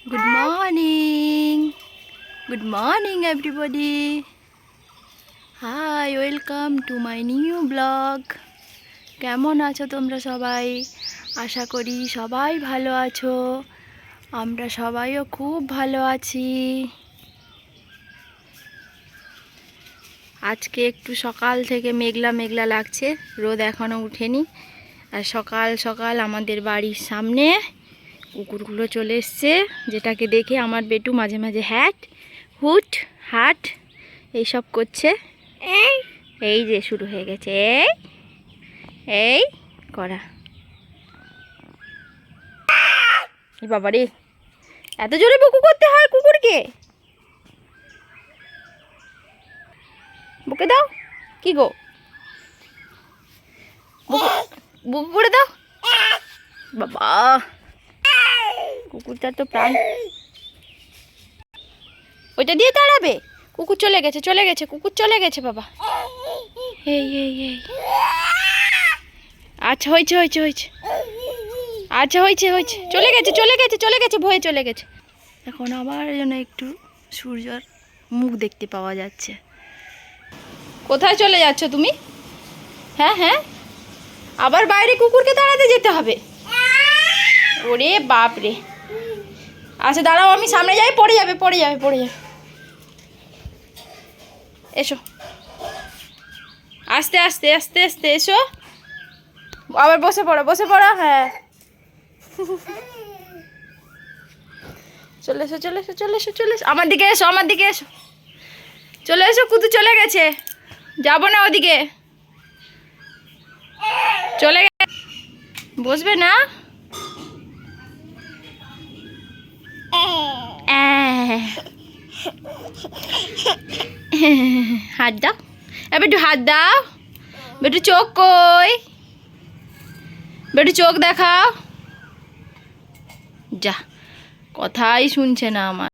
Good morning. Good morning everybody. Hi, welcome to my new blog. কেমন আছো তোমরা সবাই? আশা করি সবাই ভালো আছো। আমরা সবাইও খুব ভালো আছি। আজকে একটু সকাল থেকে মেঘলা মেঘলা লাগছে, রোদ এখনো ওঠেনি। আর সকাল সকাল আমাদের বাড়ির সামনে কুকুরগুলো চলে এসছে, যেটাকে দেখে আমার বেটু মাঝে মাঝে হ্যাট হুট হাট এইসব করছে। এই যে শুরু হয়ে গেছে এই এই করা। বাবারে, এত জোরে বুকু করতে হয় কুকুরকে? বুকে দাও। কি গো, বুকু করে দাও। বাবা, কুকুরটার তো প্রাণ। ওইটা দিয়ে তাড়াবে? কুকুর চলে গেছে, চলে গেছে, কুকুর চলে গেছে বাবা। এই এই এই, আচ্ছা হয়েছে হয়েছে হয়েছে, আচ্ছা হয়েছে হয়েছে, চলে গেছে চলে গেছে চলে গেছে, ভয়ে চলে গেছে। এখন আবার যেন একটু সূর্যর মুখ দেখতে পাওয়া যাচ্ছে। কোথায় চলে যাচ্ছ তুমি? হ্যাঁ হ্যাঁ, আবার বাইরে কুকুরকে তাড়াতে যেতে হবে? ওরে বাপ রে। আচ্ছা দাঁড়াও, আমি সামনে যাই, পড়ে যাবে পড়ে যাবে পড়ে যাবে। এসো, আস্তে আস্তে আস্তে আস্তে এসো। আবার বসে পড়ো বসে পড়ো। হ্যাঁ, চলে এসো চলে এসো চলে এসো চলে এসো, আমার দিকে এসো আমার দিকে এসো। চলে এসো, কুতু চলে গেছে, যাবো না ওদিকে, চলে গেছে। বসবে না? হাত দাও, এবার একটু হাত দাও। বেটু চোখ কই? বেটু চোখ দেখাও। যা, কথাই শুনছে না আমার।